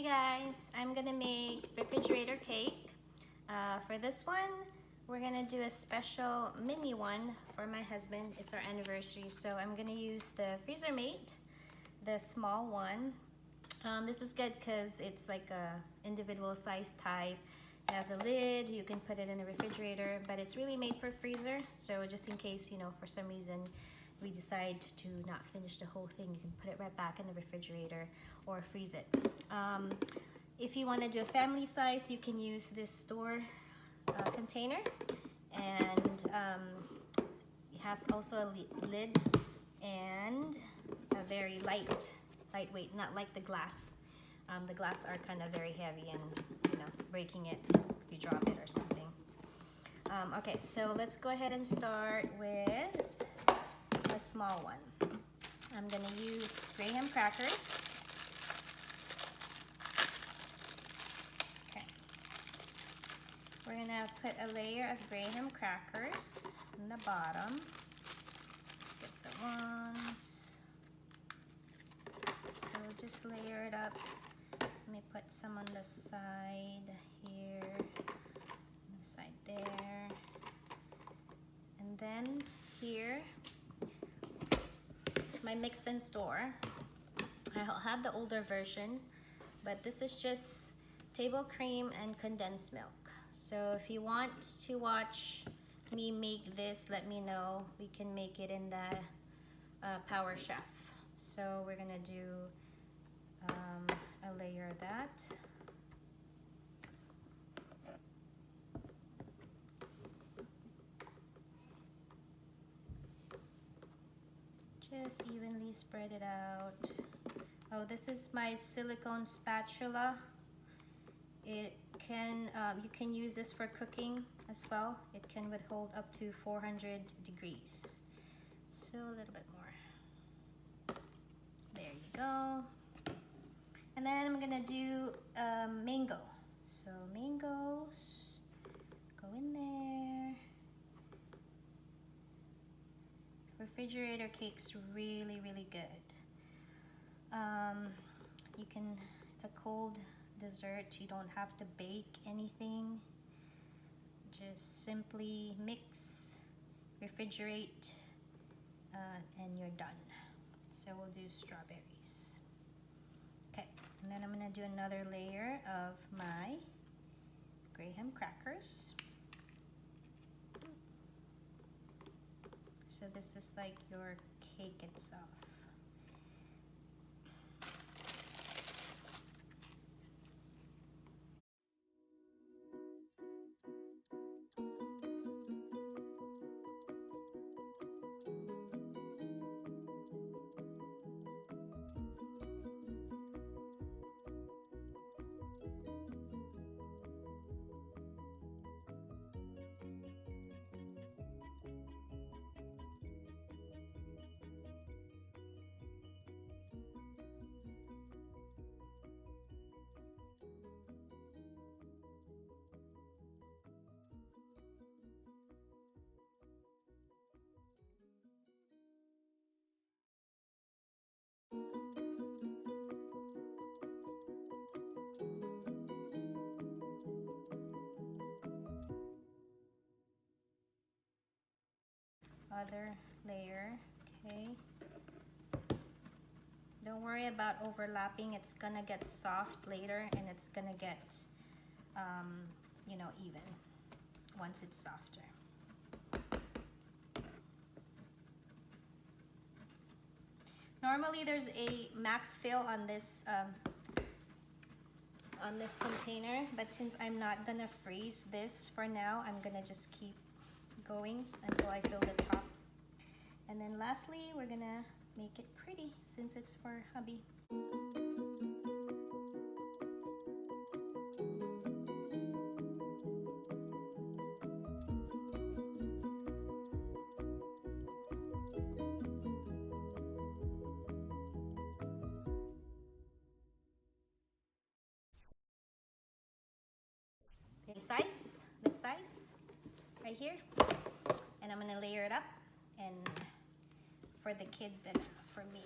Hi guys, I'm gonna make refrigerator cake. For this one, we're gonna do a special mini one for my husband. It's our anniversary, so I'm gonna use the Freezer Mate, the small one. This is good because it's like a individual size type. It has a lid, you can put it in the refrigerator, but it's really made for freezer. So just in case, for some reason we decide to not finish the whole thing, you can put it right back in the refrigerator or freeze it. If you want to do a family size, you can use this store container, and it has also a lid and a very lightweight, not like the glass. The glass are kind of very heavy and breaking it if you drop it or something. Okay, so let's go ahead and start with a small one. I'm gonna use graham crackers. Okay. We're gonna put a layer of graham crackers in the bottom. Get the ones. So just layer it up. Let me put some on the side here, on the side there, and then here. It's my mix and store. I'll have the older version, but this is just table cream and condensed milk. So if you want to watch me make this, let me know. We can make it in the Power Chef. So we're gonna do a layer of that. Just evenly spread it out. Oh, this is my silicone spatula. It can, you can use this for cooking as well. It can withhold up to 400 degrees. So a little bit more. There you go. And then I'm gonna do mango. So mangoes go in there. Refrigerator cake's really good. It's a cold dessert. You don't have to bake anything. Just simply mix, refrigerate, and you're done. So we'll do strawberries. Okay, and then I'm gonna do another layer of my graham crackers. So this is like your cake itself. Other layer, okay. Don't worry about overlapping. It's gonna get soft later, and it's gonna get, even once it's softer. Normally, there's a max fill on this container, but since I'm not gonna freeze this for now, I'm gonna just keep going until I fill the top. And then lastly, we're gonna make it pretty since it's for hubby. This size right here, and I'm gonna layer it up, and for the kids and for me.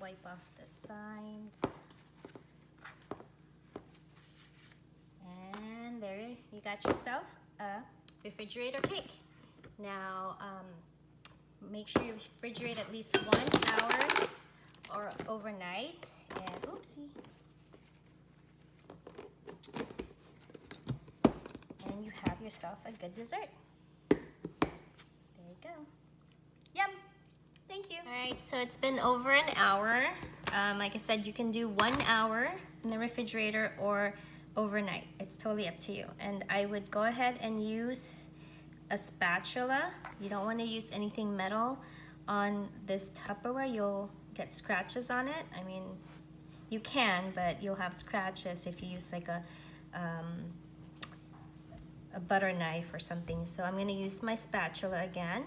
wipe off the sides. And there you got yourself a refrigerator cake. Now, make sure you refrigerate at least 1 hour or overnight. And oopsie. And you have yourself a good dessert. There you go. Yum! Thank you. All right, so it's been over an hour. Like I said, you can do 1 hour in the refrigerator or overnight. It's totally up to you. And I would go ahead and use a spatula. You don't want to use anything metal on this Tupperware. You'll get scratches on it. I mean, you can, but you'll have scratches if you use like a butter knife or something. So I'm going to use my spatula again.